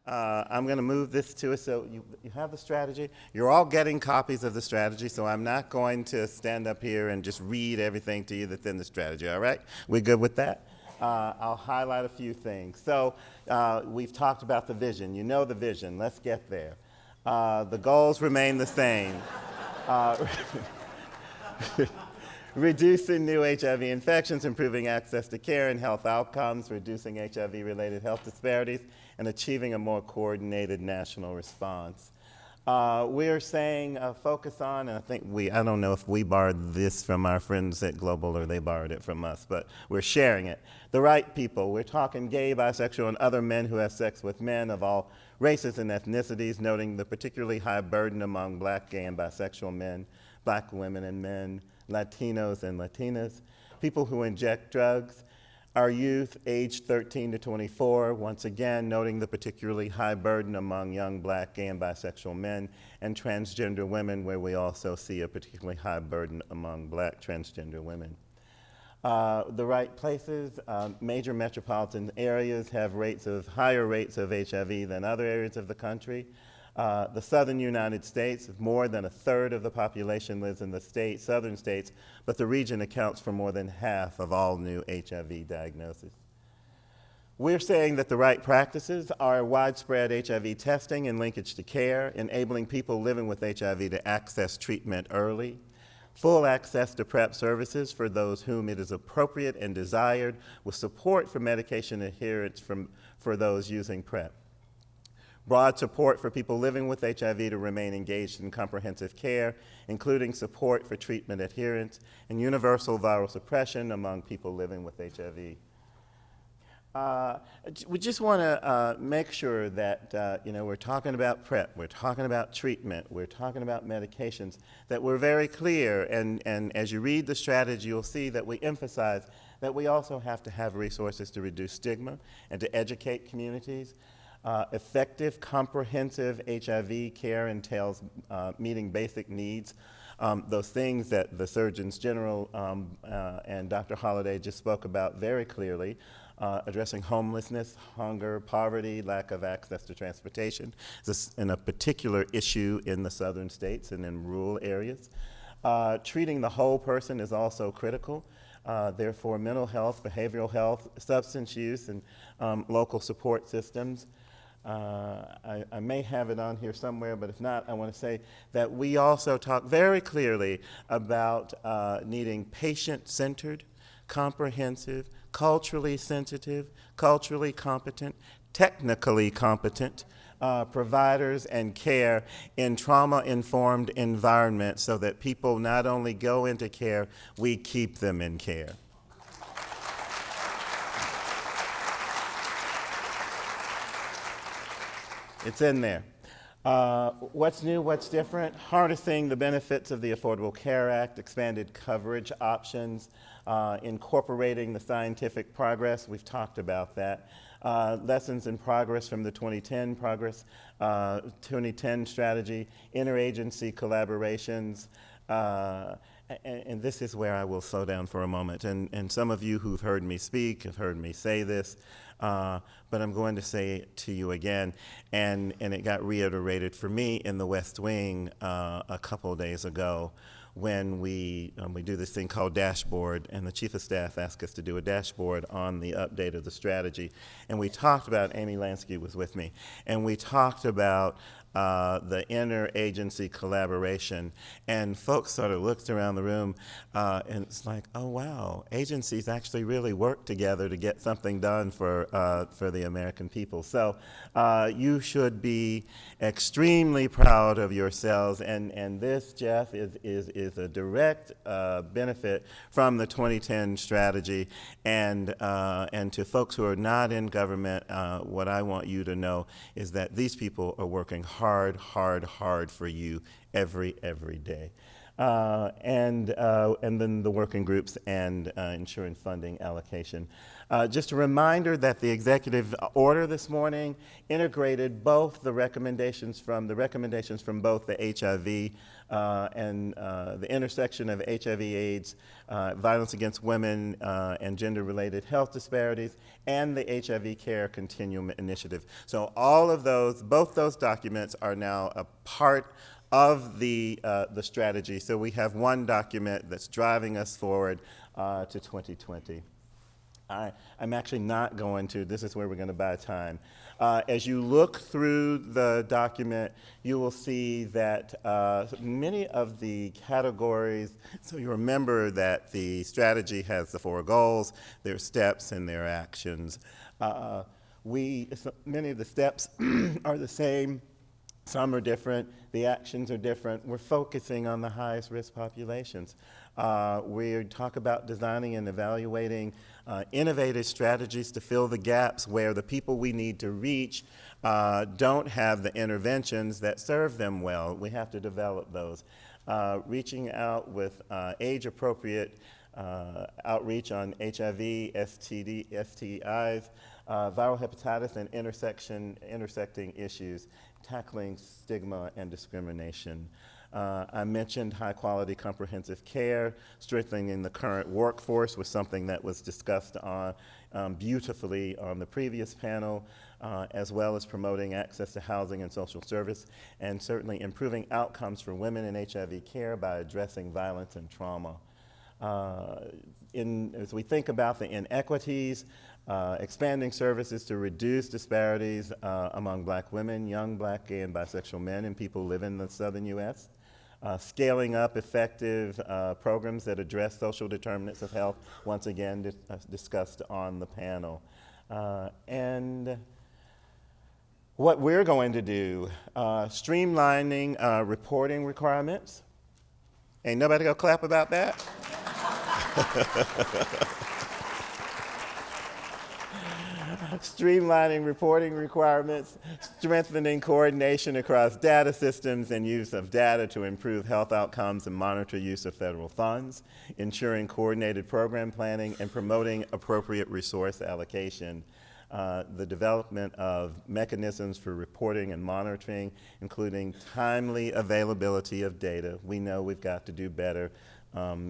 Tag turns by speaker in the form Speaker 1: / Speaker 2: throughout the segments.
Speaker 1: I'm going to move this to us. So you have the strategy. You're all getting copies of the strategy, so I'm not going to stand up here and just read everything to you that's in the strategy, all right? We good with that? I'll highlight a few things. So we've talked about the vision. You know the vision. Let's get there. The goals remain the same. Reducing new HIV infections, improving access to care and health outcomes, reducing HIV-related health disparities, and achieving a more coordinated national response. We're saying focus on, and I don't know if we borrowed this from our friends at Global or they borrowed it from us, but we're sharing it. The right people. We're talking gay, bisexual, and other men who have sex with men of all races and ethnicities, noting the particularly high burden among black, gay, and bisexual men, black women and men, Latinos and Latinas, people who inject drugs, our youth aged 13 to 24, once again noting the particularly high burden among young black, gay, and bisexual men, and transgender women, where we also see a particularly high burden among black transgender women. The right places, major metropolitan areas have higher rates of HIV than other areas of the country. The southern United States, more than a third of the population lives in the southern states, but the region accounts for more than half of all new HIV diagnoses. We're saying that the right practices are widespread HIV testing and linkage to care, enabling people living with HIV to access treatment early, full access to PrEP services for those whom it is appropriate and desired, with support for medication adherence for those using PrEP. Broad support for people living with HIV to remain engaged in comprehensive care, including support for treatment adherence and universal viral suppression among people living with HIV. We just want to make sure that we're talking about PrEP, we're talking about treatment, we're talking about medications, that we're very clear, and as you read the strategy, you'll see that we emphasize that we also have to have resources to reduce stigma and to educate communities. Effective, comprehensive HIV care entails meeting basic needs, those things that the Surgeons General and Dr. Holliday just spoke about very clearly, addressing homelessness, hunger, poverty, lack of access to transportation. This is a particular issue in the southern states and in rural areas. Treating the whole person is also critical. Therefore, mental health, behavioral health, substance use, and local support systems. I may have it on here somewhere, but if not, I want to say that we also talk very clearly about needing patient-centered, comprehensive, culturally sensitive, culturally competent, technically competent providers and care in trauma-informed environments so that people not only go into care, we keep them in care. It's in there. What's new, what's different? Harnessing the benefits of the Affordable Care Act, expanded coverage options, incorporating the scientific progress. We've talked about that. Lessons in progress from the 2010 strategy, interagency collaborations, and this is where I will slow down for a moment. And some of you who've heard me speak have heard me say this, but I'm going to say it to you again. And it got reiterated for me in the West Wing a couple of days ago when we do this thing called dashboard, and the Chief of Staff asked us to do a dashboard on the update of the strategy. And we talked about, Amy Lansky was with me, and we talked about the interagency collaboration, and folks sort of looked around the room and it's like, oh wow, agencies actually really work together to get something done for the American people. So you should be extremely proud of yourselves, and this, Jeff, is a direct benefit from the 2010 strategy, and to folks who are not in government, what I want you to know is that these people are working hard for you every day. and then the working groups and ensuring funding allocation. Just a reminder that the executive order this morning integrated both the recommendations from both the HIV and the intersection of HIV/AIDS, violence against women, and gender-related health disparities, and the HIV Care Continuum Initiative. So all of those, both those documents are now a part of the strategy. So we have one document that's driving us forward to 2020. I'm actually not going to, this is where we're going to buy time. As you look through the document, you will see that many of the categories, so you remember that the strategy has the 4 goals, their steps, and their actions. Many of the steps are the same. Some are different, the actions are different. We're focusing on the highest risk populations. We talk about designing and evaluating innovative strategies to fill the gaps where the people we need to reach don't have the interventions that serve them well. We have to develop those. Reaching out with age-appropriate outreach on HIV, STIs, viral hepatitis, and intersecting issues, tackling stigma and discrimination. I mentioned high-quality comprehensive care. Strengthening the current workforce was something that was discussed beautifully on the previous panel, as well as promoting access to housing and social service, and certainly improving outcomes for women in HIV care by addressing violence and trauma. As we think about the inequities, expanding services to reduce disparities among Black women, young Black, gay, and bisexual men, and people who live in the southern U.S., scaling up effective programs that address social determinants of health, once again discussed on the panel. And what we're going to do, streamlining reporting requirements. Ain't nobody gonna clap about that? Streamlining reporting requirements, strengthening coordination across data systems and use of data to improve health outcomes and monitor use of federal funds, ensuring coordinated program planning, and promoting appropriate resource allocation. The development of mechanisms for reporting and monitoring, including timely availability of data. We know we've got to do better.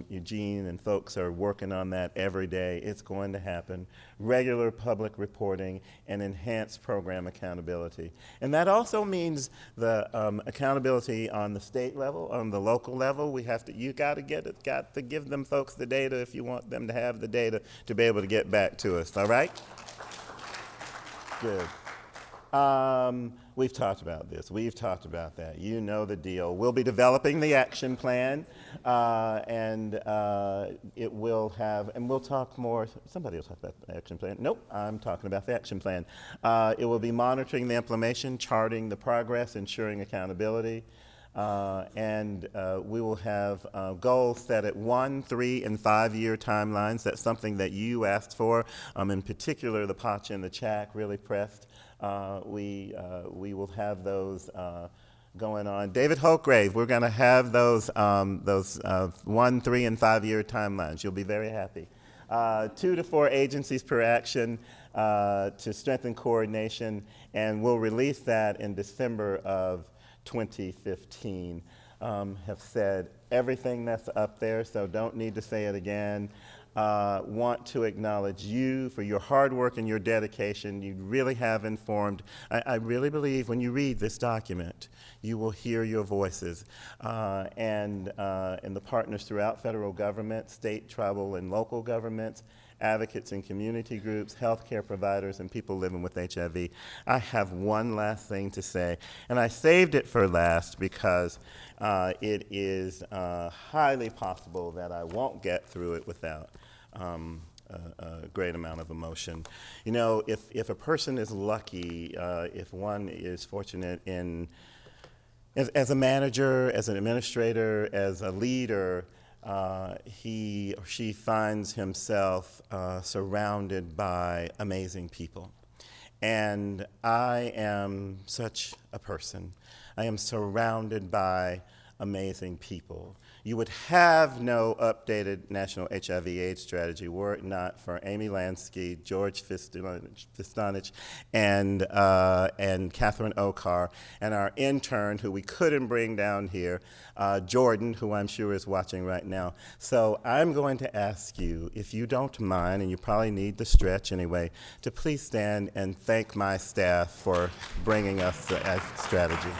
Speaker 1: Eugene and folks are working on that every day. It's going to happen. Regular public reporting and enhanced program accountability. And that also means the accountability on the state level, on the local level. You got to give them folks the data if you want them to have the data to be able to get back to us, all right? Good. We've talked about this. We've talked about that. You know the deal. We'll be developing the action plan, and it will have, and we'll talk more. Somebody will talk about the action plan. Nope, I'm talking about the action plan. It will be monitoring the implementation, charting the progress, ensuring accountability, and we will have goals set at 1, 3, and 5-year timelines. That's something that you asked for. In particular, the Pacha and the CHAC really pressed. We will have those going on. David Holtgrave, we're going to have those 1, 3, and 5-year timelines. You'll be very happy. 2 to 4 agencies per action to strengthen coordination, and we'll release that in December of 2015. Have said everything that's up there, so don't need to say it again. Want to acknowledge you for your hard work and your dedication. You really have informed. I really believe when you read this document, you will hear your voices and the partners throughout federal government, state, tribal, and local governments, advocates and community groups, healthcare providers, and people living with HIV. I have one last thing to say, and I saved it for last because it is highly possible that I won't get through it without a great amount of emotion. You know, if a person is lucky, if one is fortunate as a manager, as an administrator, as a leader, he or she finds himself surrounded by amazing people. And I am such a person. I am surrounded by amazing people. You would have no updated national HIV/AIDS strategy were it not for Amy Lansky, George Fistonich, and Catherine Okar, and our intern, who we couldn't bring down here, Jordan, who I'm sure is watching right now. So I'm going to ask you, if you don't mind, and you probably need the stretch anyway, to please stand and thank my staff for bringing us the strategy.